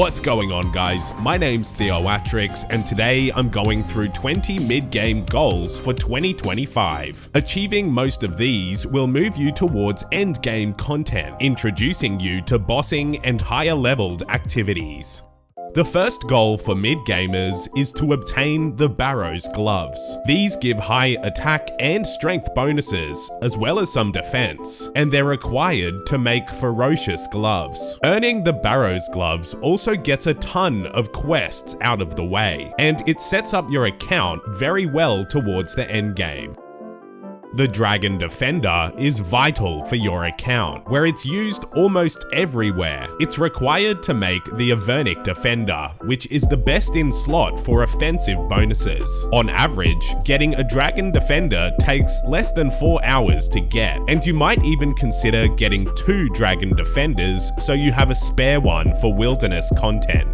What's going on, guys? My name's Theoatrix, and today I'm going through 20 mid-game goals for 2025. Achieving most of these will move you towards endgame content, introducing you to bossing and higher leveled activities. The first goal for mid-gamers is to obtain the Barrow's gloves. These give high attack and strength bonuses, as well as some defense, and they're required to make ferocious gloves. Earning the Barrow's gloves also gets a ton of quests out of the way, and it sets up your account very well towards the endgame. The Dragon Defender is vital for your account, where it's used almost everywhere. It's required to make the Avernic Defender, which is the best in slot for offensive bonuses. On average, getting a Dragon Defender takes less than 4 hours to get, and you might even consider getting 2 Dragon Defenders so you have a spare one for wilderness content.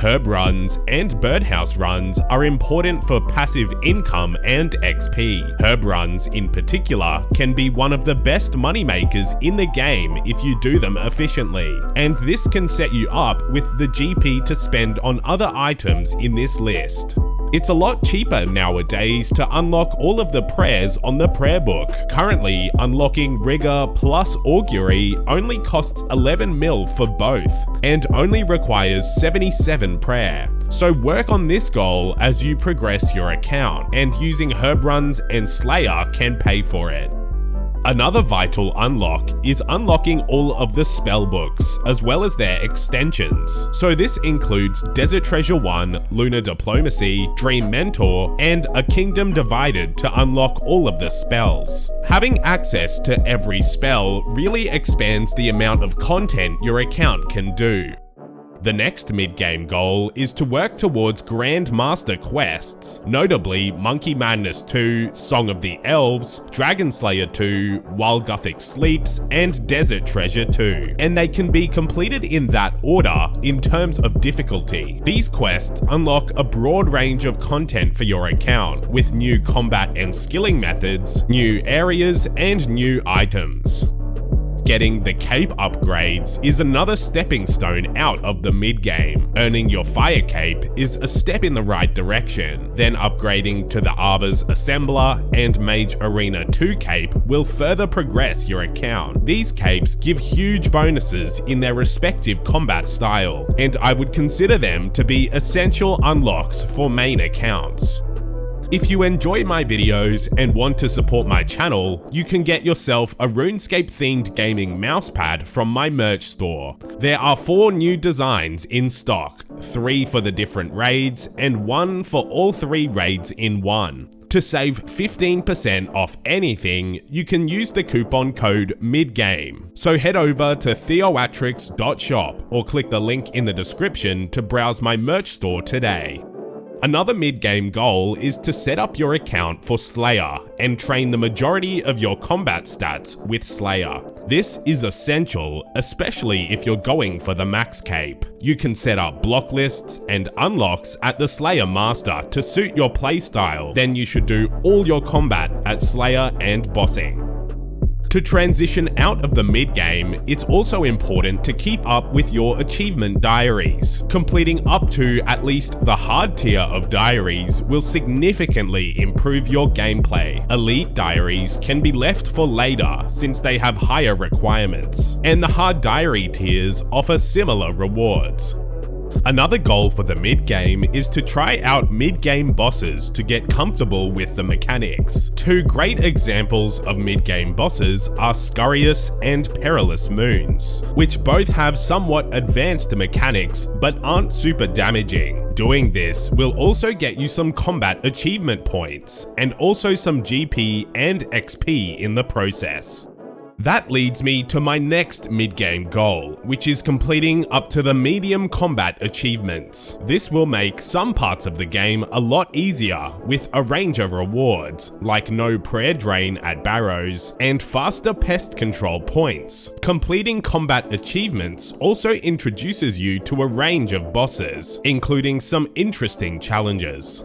Herb runs and birdhouse runs are important for passive income and XP. Herb runs in particular can be one of the best moneymakers in the game if you do them efficiently, and this can set you up with the GP to spend on other items in this list. It's a lot cheaper nowadays to unlock all of the prayers on the prayer book. Currently, unlocking Rigor plus Augury only costs 11 mil for both, and only requires 77 prayer. So work on this goal as you progress your account, and using Herb runs and Slayer can pay for it. Another vital unlock is unlocking all of the spellbooks, as well as their extensions. So this includes Desert Treasure 1, Lunar Diplomacy, Dream Mentor, and A Kingdom Divided to unlock all of the spells. Having access to every spell really expands the amount of content your account can do. The next mid-game goal is to work towards Grandmaster quests, notably Monkey Madness 2, Song of the Elves, Dragon Slayer 2, While Gothic Sleeps, and Desert Treasure 2, and they can be completed in that order in terms of difficulty. These quests unlock a broad range of content for your account, with new combat and skilling methods, new areas, and new items. Getting the cape upgrades is another stepping stone out of the mid-game. Earning your fire cape is a step in the right direction. Then upgrading to the Arbors Assembler and Mage Arena 2 cape will further progress your account. These capes give huge bonuses in their respective combat style, and I would consider them to be essential unlocks for main accounts. If you enjoy my videos and want to support my channel, you can get yourself a RuneScape themed gaming mousepad from my merch store. There are 4 new designs in stock, 3 for the different raids and 1 for all 3 raids in one. To save 15% off anything, you can use the coupon code MIDGAME. So head over to theoatrix.shop or click the link in the description to browse my merch store today. Another mid-game goal is to set up your account for Slayer and train the majority of your combat stats with Slayer. This is essential, especially if you're going for the max cape. You can set up block lists and unlocks at the Slayer Master to suit your playstyle, then you should do all your combat at Slayer and bossing. To transition out of the mid-game, it's also important to keep up with your achievement diaries. Completing up to at least the hard tier of diaries will significantly improve your gameplay. Elite diaries can be left for later since they have higher requirements, and the hard diary tiers offer similar rewards. Another goal for the mid-game is to try out mid-game bosses to get comfortable with the mechanics. 2 great examples of mid-game bosses are Scurrious and Perilous Moons, which both have somewhat advanced mechanics but aren't super damaging. Doing this will also get you some combat achievement points, and also some GP and XP in the process. That leads me to my next mid-game goal, which is completing up to the medium combat achievements. This will make some parts of the game a lot easier with a range of rewards, like no prayer drain at Barrows and faster pest control points. Completing combat achievements also introduces you to a range of bosses, including some interesting challenges.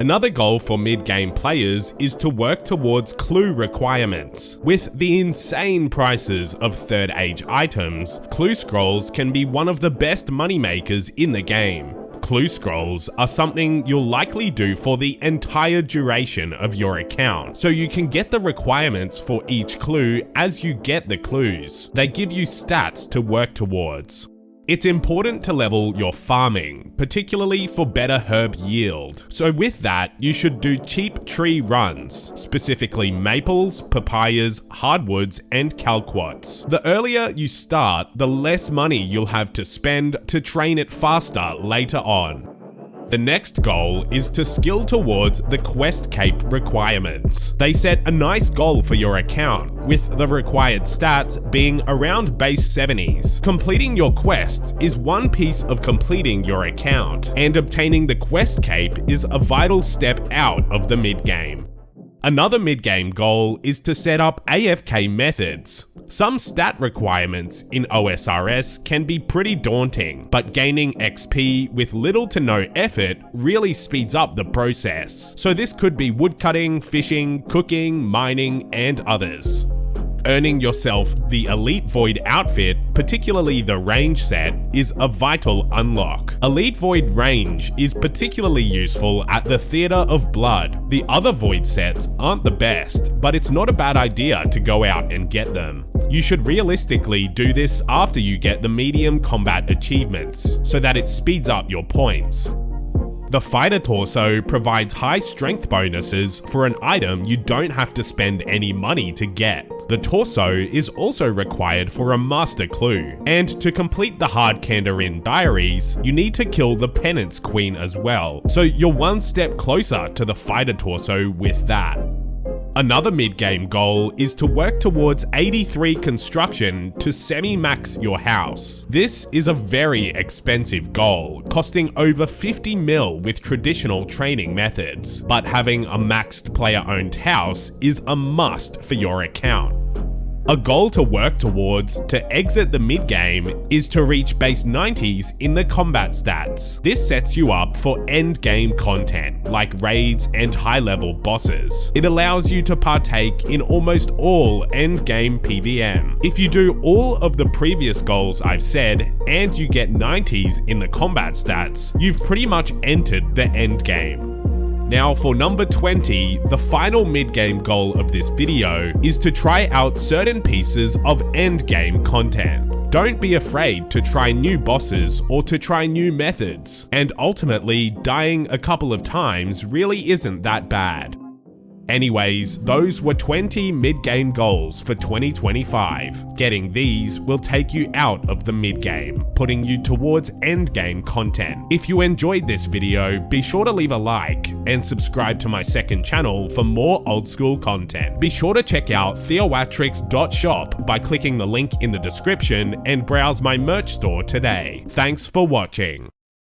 Another goal for mid-game players is to work towards clue requirements. With the insane prices of third age items, clue scrolls can be one of the best moneymakers in the game. Clue scrolls are something you'll likely do for the entire duration of your account, so you can get the requirements for each clue as you get the clues. They give you stats to work towards. It's important to level your farming, particularly for better herb yield. So with that, you should do cheap tree runs, specifically maples, papayas, hardwoods, and calquats. The earlier you start, the less money you'll have to spend to train it faster later on. The next goal is to skill towards the quest cape requirements. They set a nice goal for your account, with the required stats being around base 70s. Completing your quests is one piece of completing your account, and obtaining the quest cape is a vital step out of the mid-game. Another mid-game goal is to set up AFK methods. Some stat requirements in OSRS can be pretty daunting, but gaining XP with little to no effort really speeds up the process. So this could be woodcutting, fishing, cooking, mining, and others. Earning yourself the Elite Void outfit, particularly the range set, is a vital unlock. Elite Void range is particularly useful at the Theatre of Blood. The other Void sets aren't the best, but it's not a bad idea to go out and get them. You should realistically do this after you get the medium combat achievements, so that it speeds up your points. The Fighter Torso provides high strength bonuses for an item you don't have to spend any money to get. The Torso is also required for a Master Clue, and to complete the hard candor in Diaries, you need to kill the Penance Queen as well, so you're one step closer to the Fighter Torso with that. Another mid-game goal is to work towards 83 construction to semi-max your house. This is a very expensive goal, costing over 50 mil with traditional training methods, but having a maxed player-owned house is a must for your account. A goal to work towards to exit the mid-game is to reach base 90s in the combat stats. This sets you up for endgame content, like raids and high-level bosses. It allows you to partake in almost all endgame PVM. If you do all of the previous goals I've said, and you get 90s in the combat stats, you've pretty much entered the endgame. Now for number 20, the final mid-game goal of this video is to try out certain pieces of endgame content. Don't be afraid to try new bosses or to try new methods, and ultimately dying a couple of times really isn't that bad. Anyways, those were 20 mid-game goals for 2025. Getting these will take you out of the mid-game, putting you towards endgame content. If you enjoyed this video, be sure to leave a like and subscribe to my second channel for more old school content. Be sure to check out theowatrix.shop by clicking the link in the description and browse my merch store today. Thanks for watching.